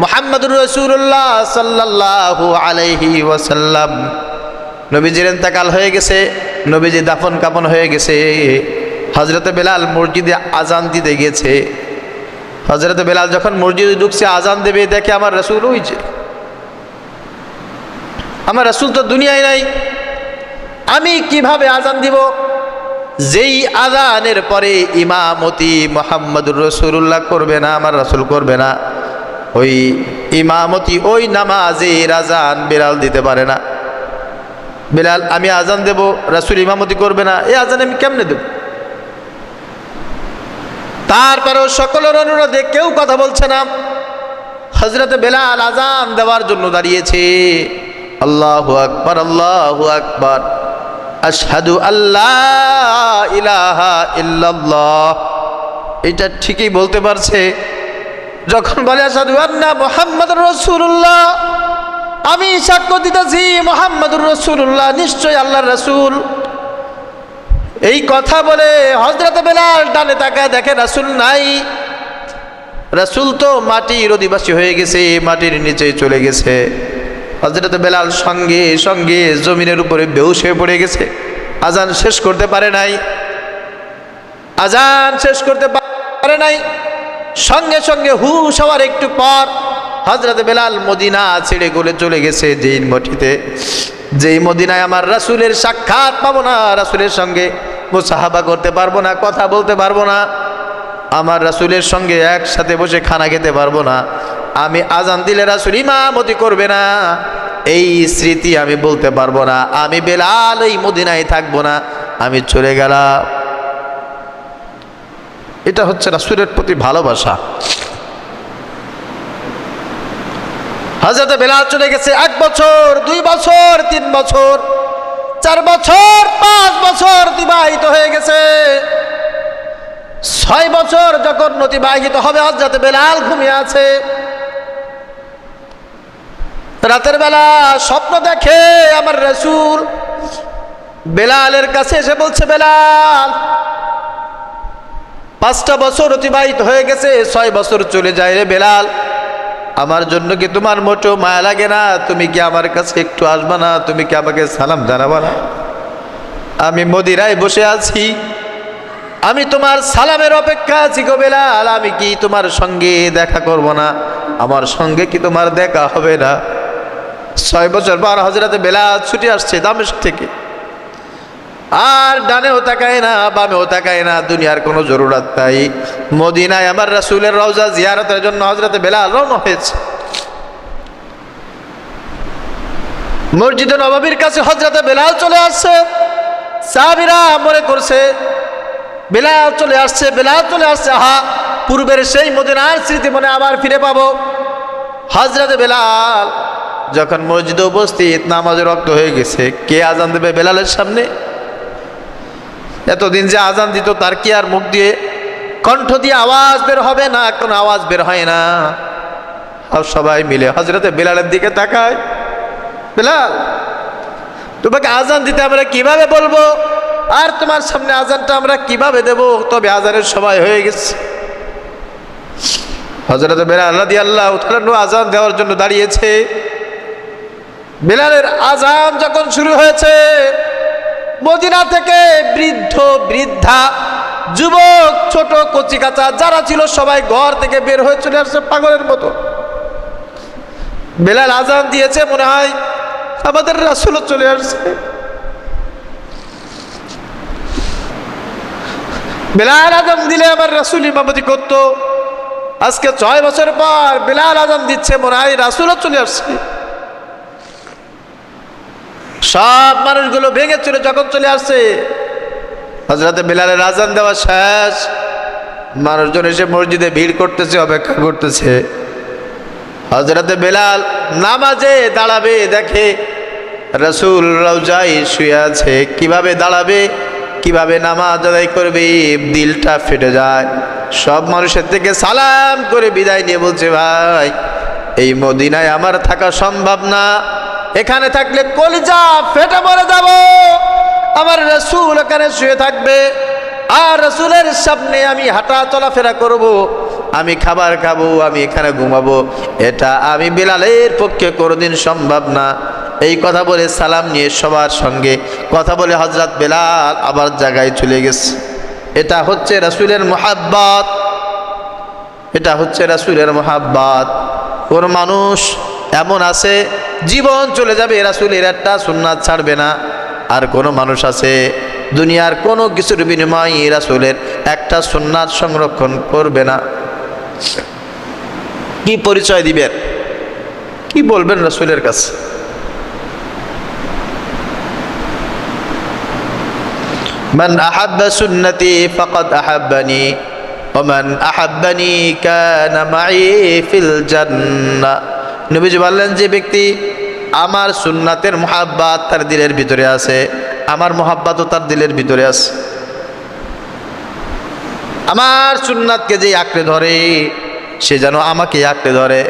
মুহাম্মদুর রাসূলুল্লাহ সাল্লাল্লাহু আলাইহি ওয়াসাল্লাম। নবীজির ইন্তেকাল হয়ে গেছে, নবীজি দাফন কাফন হয়ে গেছে। হযরত বেলাল মসজিদে আযান দিতে গেছে। হযরত বেলাল যখন মসজিদে ঢুকছে, আযান দেবে, দেখে আমার রাসূল ওই যে, আমার রাসূল তো দুনিয়ায় নাই, আমি কিভাবে আযান দিব? যেই আযানের পরে ইমামতি মুহাম্মদুর রাসূলুল্লাহ করবে না, আমার রাসূল করবে না, ওই ইমামতি, ওই নামাজের আযান বেলাল দিতে পারে না। বেলাল আমি আযান দেব, রাসূল ইমামতি করবে না, এই আযান আমি কেমনে দেব? তারপরেও সকলের অনুরোধে কেউ কথা বলছে না। হযরত বেলাল আযান দেওয়ার জন্য দাঁড়িয়েছে। আল্লাহু আকবার, আল্লাহু আকবার, আশহাদু আল্লা ইলাহা ইল্লাল্লাহ। এটা ঠিকই বলতে পারছে। যখন বলে আশহাদু আন্না মুহাম্মাদুর রাসূলুল্লাহ, আমি সাক্ষ্য দিতেছি মুহাম্মাদুর রাসূলুল্লাহ নিশ্চয় আল্লাহর রাসূল, এই কথা বলে হযরত বেলাল ডানে তাকায়, দেখে রাসূল নাই। রাসূল তো মাটির অধিবাসী হয়ে গেছে, মাটির নিচে চলে গেছে। হযরত বেলাল সঙ্গে সঙ্গে জমিনের উপরে বেহুশ হয়ে পড়ে গেছে। আজান শেষ করতে পারে নাই। সঙ্গে সঙ্গে হুশ হওয়ার একটু পর হযরত বেলাল মদিনা ছেড়ে গলে চলে গেছে যেই মাটিতে, যেই মদিনায় আমার রাসূলের সাক্ষাৎ পাবো না, রাসূলের সঙ্গে মুসাহাবা করতে পারবো না, কথা বলতে পারবো না, আমার রাসূলের সঙ্গে একসাথে বসে খানা খেতে পারবো না, আমি আজান দিলে রাসূল ইমামতি করবে না, এই স্মৃতি আমি বলতে পারবো না, আমি বেলাল এই মদিনায় থাকবো না, আমি চলে গেলাম। এটা হচ্ছে রাসূলের প্রতি ভালোবাসা। হযরত বেলাল চলে গেছে 1 বছর, 2 বছর, 3 বছর, 4 বছর, 5 বছর অতিবাহিত হয়ে গেছে। 6 বছর যখন অতিবাহিত হবে, হযরত বেলাল ঘুমিয়ে আছে। রাতের বেলা স্বপ্ন দেখে আমার রাসূল বেলালের কাছে এসে বলছে, বেলাল 5টা বছর অতিবাহিত হয়ে গেছে, 6 বছর চলে যায় রে বেলাল, আমার জন্য কি তোমার মোটেও মায়া লাগে না? তুমি কি আমার কাছে একটু আসবা না? তুমি কি আমাকে সালাম জানাবা না? আমি মদিনায় বসে আছি, আমি তোমার সালামের অপেক্ষা আছি গো বেলাল, আমি কি তোমার সঙ্গে দেখা করব না? আমার সঙ্গে কি তোমার দেখা হবে না? 6 বছর পর হযরত বেলাল ছুটে আসছে দামেস্ক থেকে, আর ডানেও তাকায় না, বামেও তাকায় না, দুনিয়ার কোনো জরুরত নাই। মদিনায় আমার রাসূলের রওজা জিয়ারতের জন্য হযরত বেলাল রওনা হয়েছে। মসজিদে নববীর কাছে হযরতে বেলাল চলে আসছে। সাহাবীরা মনে করছে বেলাল চলে আসছে, বেলাল চলে আসছে, আহা পূর্বের সেই মদিনার স্মৃতি মনে আবার ফিরে পাবো। হযরতে বেলাল যখন মসজিদে উপস্থিত, নামাজের রক্ত হয়ে গেছে, কে আজান দেবে বেলালের সামনে? এতদিন যে আজান দিত তার কি আর মুখ দিয়ে কণ্ঠ দিয়ে আওয়াজ বের হবে না? কোনো আওয়াজ বের হয় না। আর সবাই মিলে হযরতে বেলালের দিকে তাকায়, বেলাল তোমাকে আজান দিতে আমরা কিভাবে বলবো, আর তোমার সামনে আজানটা আমরা কিভাবে দেব? তবে আজানের সময় হয়ে গেছে। হযরতে বেলাল রাদিয়াল্লাহু তাআলা আজান দেওয়ার জন্য দাঁড়িয়েছে। বেলালের আজান যখন শুরু হয়েছে, মদিনা থেকে বৃদ্ধ বৃদ্ধা যুবক ছোট কচি কাঁচা যারা ছিল সবাই ঘর থেকে বের হয়ে চলে আসছে পাগলের মতো। বেলাল আজান দিয়েছে, মনে হয় আমাদের রাসূল চলে আসছে। বেলাল আজান দিলে আমার রাসূল ইমামতি করত। আজকে 6 বছর পর বেলাল আজান দিচ্ছে, মনে হয় রাসূল চলে আসছে। সব মানুষগুলো ভেঙে চলে যখন চলে আসছে, হযরতে বেলালের আজান দেওয়া শেষ, মানুষজন এসে মসজিদে ভিড় করতেছে, অপেক্ষা করতেছে। হযরতে বেলাল নামাজে দাঁড়াবে, দেখে রাসূল রওজায় শুয়ে আছে। কিভাবে দাঁড়াবে, কিভাবে নামাজ আদায় করবে, দিলটা ফেটে যায়। সব মানুষের থেকে সালাম করে বিদায় নিয়ে বলছে, ভাই এই মদিনায় আমার থাকা সম্ভব না, এখানে থাকলে কলিজা ফেটে মরে যাব। আমার রাসূল এখানে শুয়ে থাকবে, আর রাসূলের সামনে আমি হাঁটা চলাফেরা করব, আমি খাবার খাবো, আমি এখানে ঘুমাবো, এটা আমি বেলালের পক্ষে কোনোদিন সম্ভব না। এই কথা বলে সালাম নিয়ে সবার সঙ্গে কথা বলে হযরত বেলাল আবার জায়গায় চলে গেছে। এটা হচ্ছে রাসূলের মুহাব্বত, এটা হচ্ছে রাসূলের মুহাব্বত। কোন মানুষ এমন আছে জীবন চলে যাবে রাসূলের একটা সুন্নাত ছাড়বে না, আর কোন মানুষ আছে দুনিয়ার কোনো কিছুর বিনিময়ে রাসূলের একটা সুন্নাত সংরক্ষণ করবে না। কি পরিচয় দিবেন, কি বলবেন রাসূলের কাছে? মান আহাব্বা সুন্নতি ফাকাদ আহাব্বানি ওয়া মান আহাব্বানি কানা মাই ফিল জান্নাহ। নবীজি বললেন, যে ব্যক্তি আমার সুন্নাতের মুহাব্বত তার দিলের ভিতরে আছে, আমার মুহাব্বতও তার দিলের ভিতরে আছে। আমার সুন্নাতকে যে আঁকড়ে ধরে সে যেন আমাকে আঁকড়ে ধরে,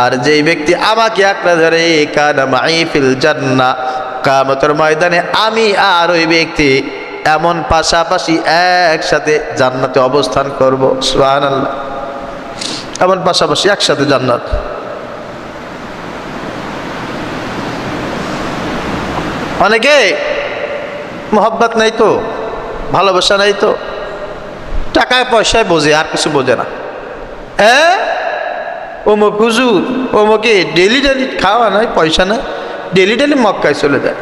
আর যেই ব্যক্তি আমাকে আঁকড়ে ধরে কানা মাই ফিল জান্নাহ, কিয়ামতের ময়দানে আমি আর ওই ব্যক্তি এমন পাশাপাশি একসাথে জান্নাতে অবস্থান করব। সুবহানাল্লাহ, এমন পাশাপাশি একসাথে জান্নাত। অনেকে মোহব্বত নাই তো, ভালোবাসা নাই তো, টাকায় পয়সায় বোঝে, আর কিছু বোঝে না। অমুক হুজুর, অমুকে ডেলি ডেলি খাওয়া নাই, পয়সা নাই, ডেলি ডেলি মক্কায় চলে যায়,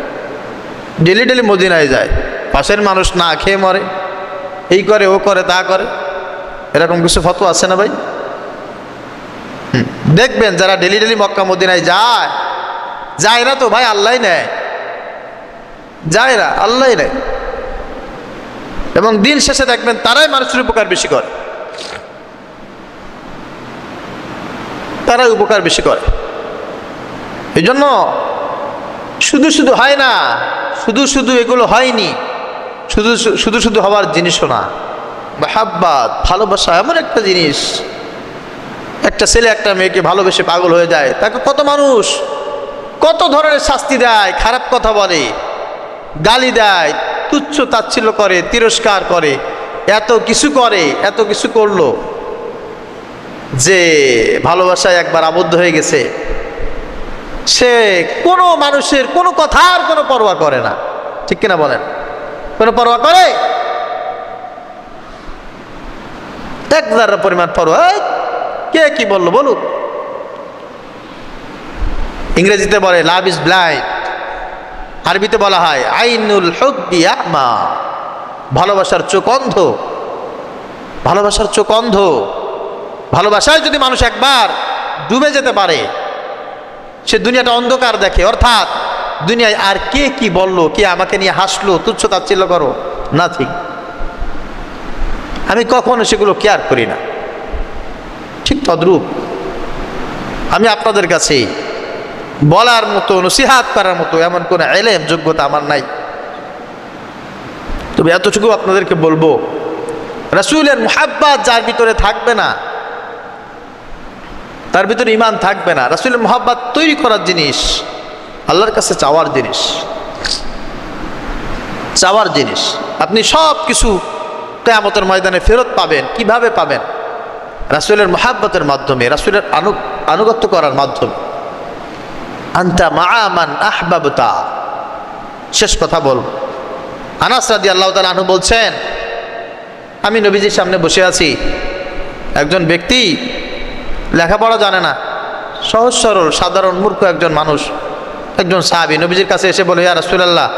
ডেলি ডেলি মদিনায় যায়, পাশের মানুষ না খেয়ে মরে, এই করে ও করে তা করে, এরকম কিছু ফতোয়া আছে না ভাই? দেখবেন যারা ডেলি ডেলি মক্কা মদিনায় যায়, যায় না তো ভাই আল্লাহ নেয়, যায় না আল্লাহ নেয়। এবং দিন শেষে দেখবেন তারাই মানুষের উপকার বেশি করে, তারাই উপকার বেশি করে। এই জন্য শুধু শুধু হয় না, শুধু শুধু এগুলো হয়নি, শুধু শুধু শুধু হওয়ার জিনিসও না। মাহাব্বাত, ভালোবাসা এমন একটা জিনিস, একটা ছেলে একটা মেয়েকে ভালোবেসে পাগল হয়ে যায়, তাকে কত মানুষ কত ধরনের শাস্তি দেয়, খারাপ কথা বলে, গালি দেয়, তুচ্ছ তাচ্ছিল্য করে, তিরস্কার করে, এত কিছু করে, এত কিছু করলো, যে ভালোবাসায় একবার আবদ্ধ হয়ে গেছে, সে কোনো মানুষের কোনো কথার কোনো পরোয়া করে না। ঠিক কিনা বলেন? কোনো পরোয়া করে? এক যারা পরিমাণ পরোয়া, কে কি বললো বলুক। ইংরেজিতে বলে লাভ ইজ ব্লাইন্ড, আরবিতে বলা হয় আইনুল হুব্বি আমা, ভালোবাসার চোখ অন্ধ, ভালোবাসার চোখ অন্ধ। ভালোবাসায় যদি মানুষ একবার ডুবে যেতে পারে, সে দুনিয়াটা অন্ধকার দেখে, অর্থাৎ দুনিয়ায় আর কে কি বললো, কে আমাকে নিয়ে হাসলো, তুচ্ছ তাচ্ছিল্য করো, নাথিং। আমি কখনো সেগুলো কেয়ার করি না। ঠিক তদ্রূপ আমি আপনাদের কাছে বলার মতো, নসিহাত করার মতো এমন কোনো ইলম যোগ্যতা আমার নাই। তবে এতটুকু আপনাদেরকে বলবো, রাসূলের মুহাব্বত যার ভিতরে থাকবে না, তার ভিতরে ঈমান থাকবে না। রাসূলের মুহাব্বত তৈরি করার জিনিস, আল্লাহর কাছে চাওয়ার জিনিস, চাওয়ার জিনিস। আপনি সব কিছু কিয়ামতের ময়দানে ফেরত পাবেন। কিভাবে পাবেন? রাসূলের মুহাব্বতের মাধ্যমে, রাসূলের আনুগত্য করার মাধ্যমে। আনতা মা'a মান আহবাবতা। শেষ কথা বলব, আনাস রাদিয়াল্লাহু তাআলা আনহু বলছেন, আমি নবীজির সামনে বসে আছি, একজন ব্যক্তি লেখাপড়া জানে না, সহজ সরল সাধারণ মূর্খ একজন মানুষ, একজন সাহাবী নবীজির কাছে এসে বলে, ইয়া রাসূলুল্লাহ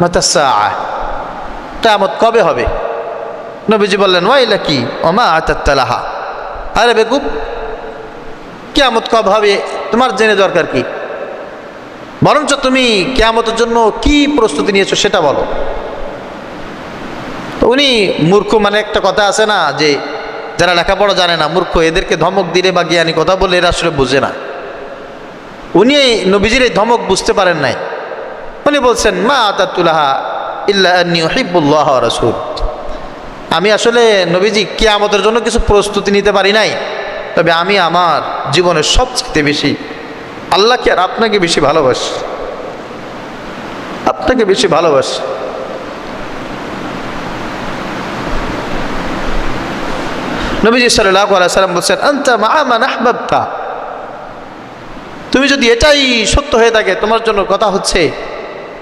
মাতা সাআ, কিয়ামত কবে হবে? নবীজি বললেন, ওয়াইলাকি ওমা আতাতালাহা, আরে বেকুব, কিয়ামত কবে হবে তোমার জেনে দরকার কি? বরঞ্চ তুমি কিয়ামতের জন্য কি প্রস্তুতি নিয়েছো সেটা বলো। তো উনি মূর্খ, মানে একটা কথা আছে না যে যারা লেখাপড়া জানে না মূর্খ, এদেরকে ধমক দিলে বা জ্ঞানী কথা বললে এরা আসলে বুঝে না। উনি নবীজির এই ধমক বুঝতে পারেন নাই। উনি বলছেন, মা আতাতুলাহা ইল্লা আন্নী উহিব্বুল্লাহ ওয়া রাসূল, আমি আসলে নবীজি কিয়ামতের জন্য কিছু প্রস্তুতি নিতে পারি নাই, তবে আমি আমার জীবনের সবচেয়ে বেশি আল্লাহকে আর আপনাকে বেশি ভালোবাসি, আপনাকে বেশি ভালোবাসি। নবীজি সাল্লাল্লাহু আলাইহি ওয়াসাল্লাম বলছেন, আনতা মা'a মান আহবাবতা, তুমি যদি এটাই সত্য হয়ে থাকে, তোমার জন্য কথা হচ্ছে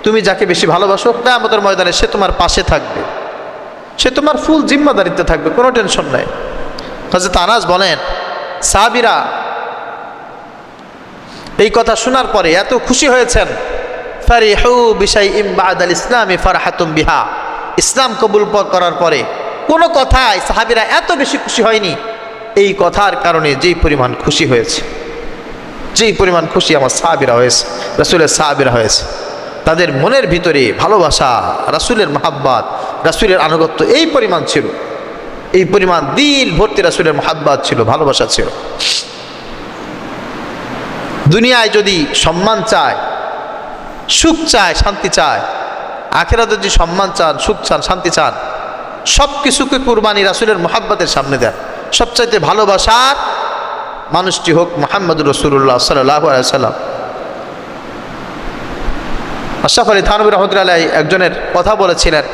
তুমি যাকে বেশি ভালোবাসো, কিয়ামতের ময়দানে সে তোমার পাশে থাকবে, সে তোমার ফুল জিম্মাদারিতে থাকবে, কোনো টেনশন নাই। হযরত আনাস বলেন, সাহাবীরা এই কথা শোনার পরে এত খুশি হয়েছেন, ফারিহু বিশাইইন বা'দাল ইসলামি ফারহাতুম বিহা, ইসলাম কবুল করার পরে কোনো কথায় সাহাবীরা এত বেশি খুশি হয়নি এই কথার কারণে যেই পরিমাণ খুশি হয়েছে, যেই পরিমাণ খুশি আমার সাহাবীরা হয়েছে, রাসূলের সাহাবীরা হয়েছে। তাদের মনের ভিতরে ভালোবাসা, রাসূলের মুহাব্বত, রাসূলের আনুগত্য এই পরিমাণ ছিল, এই পরিমাণ দিল ভর্তি রাসূলের মুহাব্বত ছিল, ভালোবাসা ছিল। দুনিয়ায় যদি সম্মান চায়, সুখ চায়, শান্তি চায়, আখিরাতে যদি সম্মান চান, সুখ চান, শান্তি চান, সব কিছুকে কুরবানি রাসূলের মুহাব্বতের সামনে দেন। সবচাইতে ভালোবাসার মানুষটি হোক মুহাম্মদুর রাসূলুল্লাহ সাল্লাল্লাহু আলাইহি ওয়াসাল্লাম। আশরাফ আলী থানভী রাহমাতুল্লাহি আলাইহি একজনের কথা বলেছিলেন,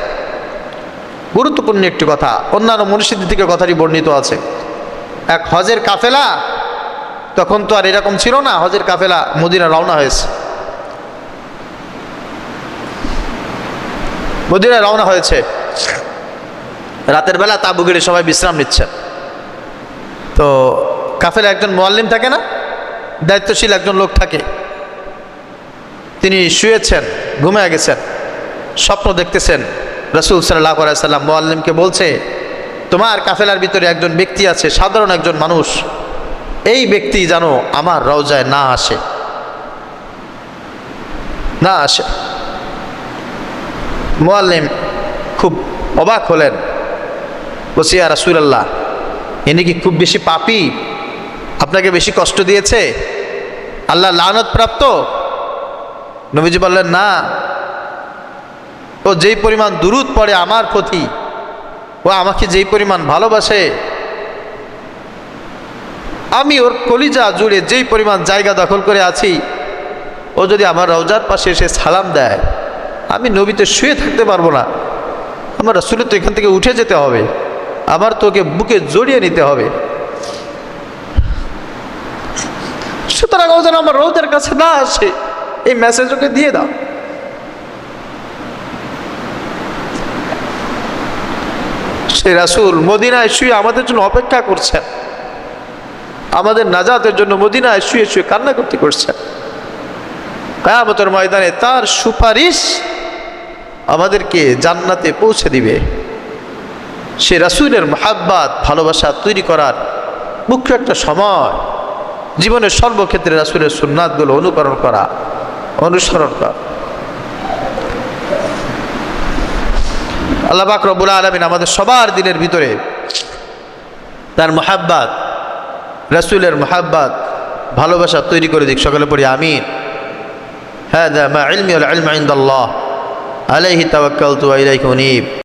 গুরুত্বপূর্ণ একটি কথা, অন্যান্য মনীষীদের থেকে কথাটি বর্ণিত আছে। এক হজের কাফেলা, তখন তো আর এরকম ছিল না, হজের কাফেলা মদিনা রওনা হয়েছে, মদিনায় রওনা হয়েছে। রাতের বেলা তাঁবু গেড়ে সবাই বিশ্রাম নিচ্ছেন। তো কাফেলা একজন মুয়াল্লিম থাকে না, দায়িত্বশীল একজন লোক থাকে, তিনি শুয়েছেন, ঘুমিয়ে গেছেন, স্বপ্ন দেখতেছেন। রাসূল সাল্লাল্লাহু আলাইহি ওয়াসাল্লাম মুয়াল্লিমকে বলছে, তোমার কাফেলার ভিতরে একজন ব্যক্তি আছে, সাধারণ একজন মানুষ, এই ব্যক্তি যেন আমার রওজায় না আসে, না আসে। মুয়াল্লিম খুব অবাক হলেন, বলছি, ইয়া রাসূলুল্লাহ, ইনি কি খুব বেশি পাপী, আপনাকে বেশি কষ্ট দিয়েছে, আল্লাহ লানত প্রাপ্ত? নবীজি বললেন, না, ও যেই পরিমাণ দুরূদ পড়ে আমার প্রতি, ও আমাকে যেই পরিমাণ ভালোবাসে, আমি ওর কলিজা জুড়ে যেই পরিমাণ জায়গা দখল করে আছি, ও যদি আমার রওজার পাশে এসে সালাম দেয়, আমি নবীতে শুয়ে থাকতে পারবো না, আমার রাসূলের তো এখান থেকে উঠে যেতে হবে, আমার তো ওকে বুকে জড়িয়ে নিতে হবে। সুতরাং ও যেন আমার রওজার কাছে না আসে, এই মেসেজ ওকে দিয়ে দাও। সে রাসূল মদিনায় শুয়ে আমাদের জন্য অপেক্ষা করছেন, আমাদের নাজাতের জন্য মদিনায় শুয়ে শুয়ে কান্না করতে করছেন। কিয়ামতের ময়দানে তার সুপারিশ আমাদেরকে জান্নাতে পৌঁছে দিবে। সে রাসূলের মুহাব্বত, ভালোবাসা তৈরি করার মুখ্য একটা সময়, জীবনের সর্বক্ষেত্রে রাসূলের সুন্নাতগুলো অনুকরণ করা, অনুসরণ করা। আল্লাহ পাক রব্বুল আলামিন আমাদের সবার দিলের ভিতরে তার মুহাব্বত, রাসূলের মুহাব্বত, ভালোবাসা তৈরি করে দিক। সকলে পড়ি আমিন। হাযা মা ইলমি ওয়াল ইলমু ইনদাল্লাহ আলাইহি তাওয়াক্কালতু ওয়া ইলাইহি উনীব।